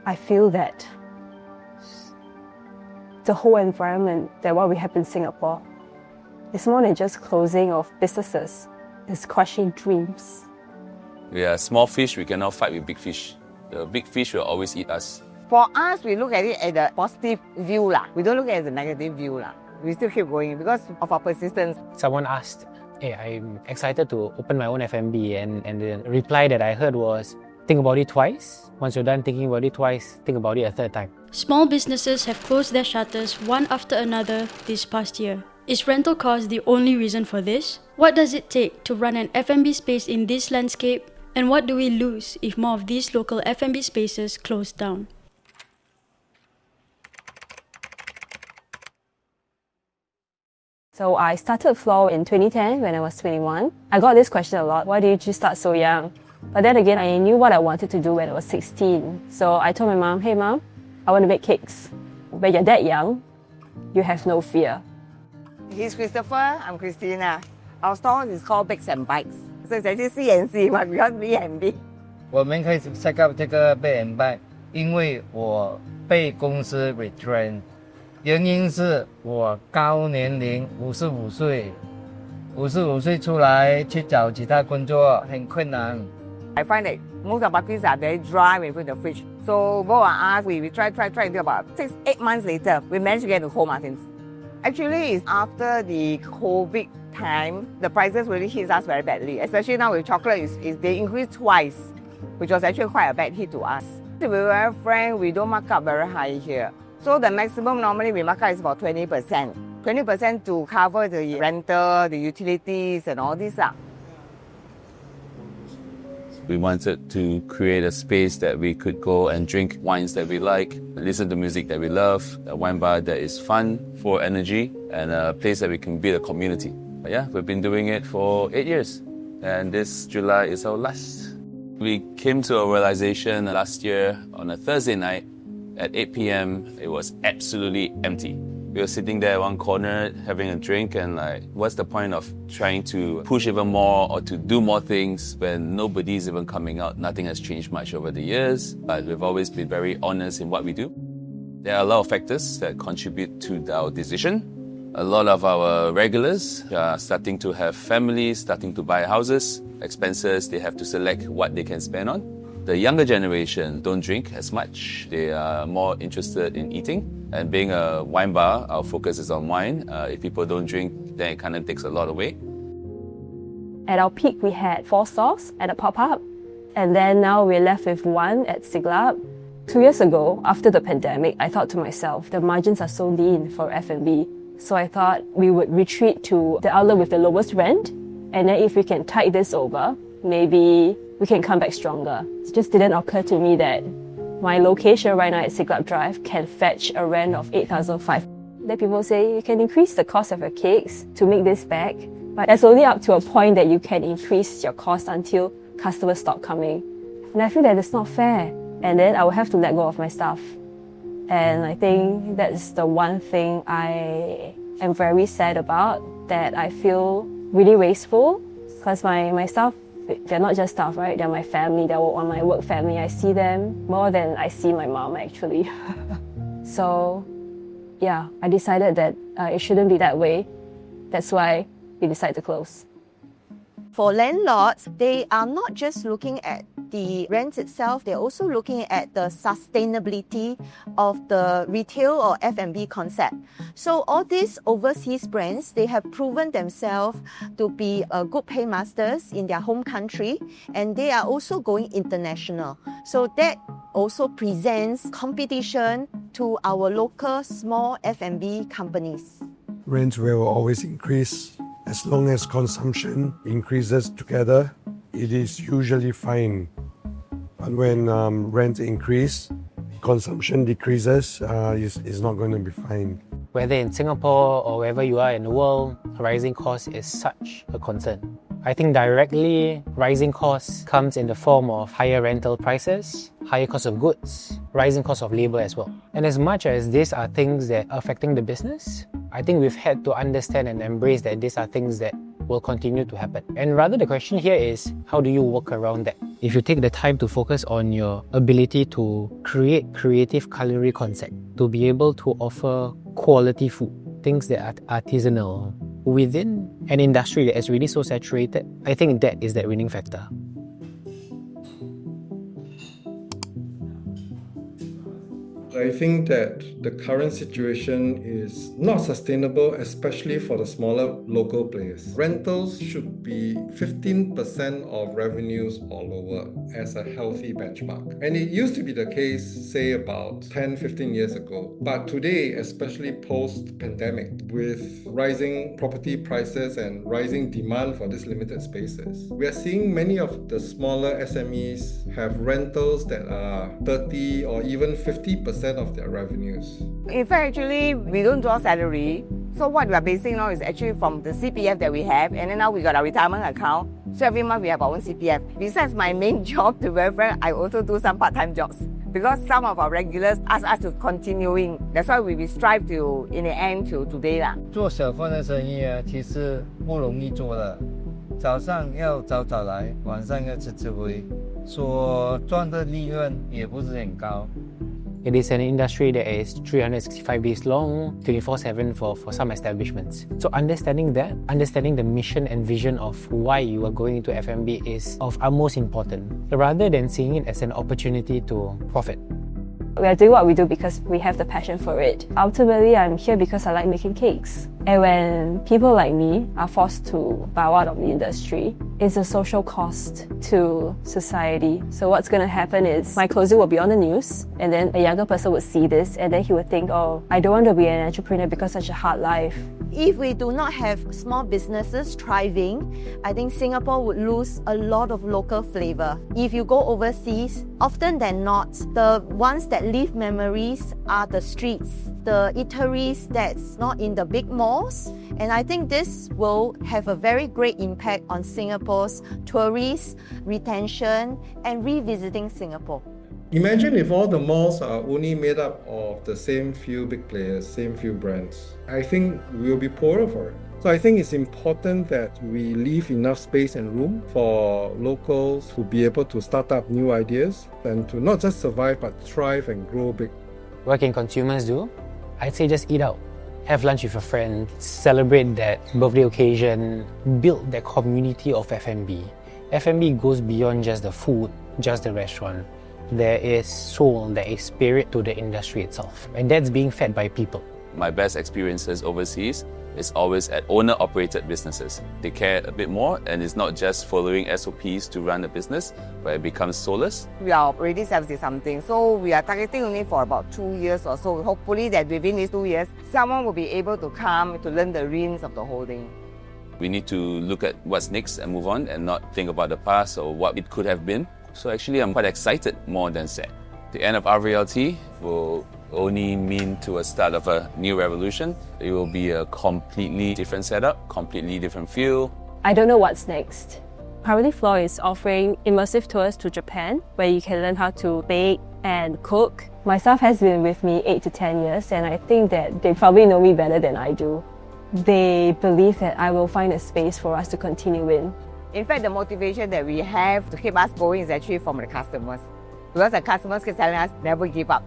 I feel that the whole environment that what we have in Singapore is more than just closing of businesses. It's crushing dreams. We are small fish, we cannot fight with big fish. The big fish will always eat us. For us, we look at it as a positive view. We don't look at it as a negative view. We still keep going because of our persistence. Someone asked, hey, I'm excited to open my own F&B, and the reply that I heard was, think about it twice. Once you're done thinking about it twice, think about it a third time. Small businesses have closed their shutters one after another this past year. Is rental cost the only reason for this? What does it take to run an F&B space in this landscape? And what do we lose if more of these local F&B spaces close down? So I started Flow in 2010 when I was 21. I got this question a lot, why did you start so young? But then again, I knew what I wanted to do when I was 16. So I told my mom, hey mom, I want to make cakes. When you're that young, you have no fear. He's Christopher, I'm Christina. Our store is called Bakes and Bites. So it's actually C&C, but because B&B. 我们开始 set up 这个 Bake and Bite， 因为我被公司 retrain， 原因是我高年龄55岁，55岁出来去找其他工作很困难。I find that most of our things are very dry when we put in the fridge. So both of us, we try until about 6-8 months later, we managed to get to whole muffins. Actually, it's after the COVID time, the prices really hit us very badly. Especially now with chocolate, they increased twice, which was actually quite a bad hit to us. To be very frank, we don't mark up very high here. So the maximum normally we mark up is about 20%. 20% to cover the rental, the utilities and all this. We wanted to create a space that we could go and drink wines that we like, listen to music that we love, a wine bar that is fun, full of energy, and a place that we can build a community. But yeah, we've been doing it for 8 years, and this July is our last. We came to a realization last year on a Thursday night at 8 p.m. It was absolutely empty. We were sitting there one corner having a drink and like, what's the point of trying to push even more or to do more things when nobody's even coming out? Nothing has changed much over the years, but we've always been very honest in what we do. There are a lot of factors that contribute to our decision. A lot of our regulars are starting to have families, starting to buy houses, expenses, they have to select what they can spend on. The younger generation don't drink as much. They are more interested in eating. And being a wine bar, our focus is on wine. If people don't drink, then it kind of takes a lot away. At our peak, we had 4 stores at a pop-up. And then now we're left with 1 at Siglap. 2 years ago, after the pandemic, I thought to myself, the margins are so lean for F&B. So I thought we would retreat to the outlet with the lowest rent. And then if we can tide this over, maybe we can come back stronger. It just didn't occur to me that my location right now at Siglap Drive can fetch a rent of 8,500. Then people say you can increase the cost of your cakes to make this back, but it's only up to a point that you can increase your cost until customers stop coming. And I feel that it's not fair. And then I will have to let go of my staff. And I think that's the one thing I am very sad about, that I feel really wasteful, because my staff, they're not just staff, right? They're my family, they're on my work family. I see them more than I see my mom, actually. So, yeah, I decided that it shouldn't be that way. That's why we decided to close. For landlords, they are not just looking at the rent itself, they're also looking at the sustainability of the retail or F&B concept. So all these overseas brands, they have proven themselves to be good paymasters in their home country, and they are also going international. So that also presents competition to our local small F&B companies. Rent will always increase. As long as consumption increases together, it is usually fine. But when rent increase, consumption decreases, it's not going to be fine. Whether in Singapore or wherever you are in the world, rising cost is such a concern. I think directly, rising costs comes in the form of higher rental prices, higher cost of goods, rising cost of labor as well. And as much as these are things that are affecting the business, I think we've had to understand and embrace that these are things that will continue to happen. And rather the question here is, how do you work around that? If you take the time to focus on your ability to create creative culinary concept, to be able to offer quality food, things that are artisanal, within an industry that is really so saturated, I think that is that winning factor. I think that the current situation is not sustainable, especially for the smaller local players. Rentals should be 15% of revenues or lower as a healthy benchmark. And it used to be the case, say, about 10, 15 years ago. But today, especially post-pandemic, with rising property prices and rising demand for these limited spaces, we are seeing many of the smaller SMEs have rentals that are 30 or even 50% of their revenues. In fact, actually, we don't draw salary. So what we are basing now is actually from the CPF that we have, and then now we got our retirement account. So every month we have our own CPF. Besides my main job, to be very frank, I also do some part-time jobs. Because some of our regulars ask us to continuing. That's why we strive to, in the end, to today lah. 做小贩的生意啊，其实不容易做的。早上要早早来，晚上要迟迟回，所赚的利润也不是很高。 It is an industry that is 365 days long, 24/7 for some establishments. So understanding that, understanding the mission and vision of why you are going into F&B is of utmost importance, rather than seeing it as an opportunity to profit. We are doing what we do because we have the passion for it. Ultimately, I'm here because I like making cakes. And when people like me are forced to bow out of the industry, it's a social cost to society. So what's going to happen is my closing will be on the news, and then a younger person would see this, and then he would think, oh, I don't want to be an entrepreneur because such a hard life. If we do not have small businesses thriving, I think Singapore would lose a lot of local flavour. If you go overseas, often than not, the ones that leave memories are the streets, the eateries that's not in the big malls. And I think this will have a very great impact on Singapore's tourist retention and revisiting Singapore. Imagine if all the malls are only made up of the same few big players, same few brands. I think we'll be poorer for it. So I think it's important that we leave enough space and room for locals to be able to start up new ideas and to not just survive but thrive and grow big. What can consumers do? I'd say just eat out. Have lunch with a friend, celebrate that birthday occasion, build that community of F&B. F&B goes beyond just the food, just the restaurant. There is soul, there is spirit to the industry itself, and that's being fed by people. My best experiences overseas is always at owner-operated businesses. They care a bit more, and it's not just following SOPs to run a business, but it becomes soulless. We are already 70-something, so we are targeting only for about 2 years or so. Hopefully that within these 2 years, someone will be able to come to learn the reins of the whole thing. We need to look at what's next and move on and not think about the past or what it could have been. So actually, I'm quite excited more than sad. The end of RVLT will only mean to a start of a new revolution. It will be a completely different setup, completely different feel. I don't know what's next. Currently, Floor is offering immersive tours to Japan, where you can learn how to bake and cook. My staff has been with me 8 to 10 years, and I think that they probably know me better than I do. They believe that I will find a space for us to continue in. In fact, the motivation that we have to keep us going is actually from the customers. Because the customers keep telling us, never give up.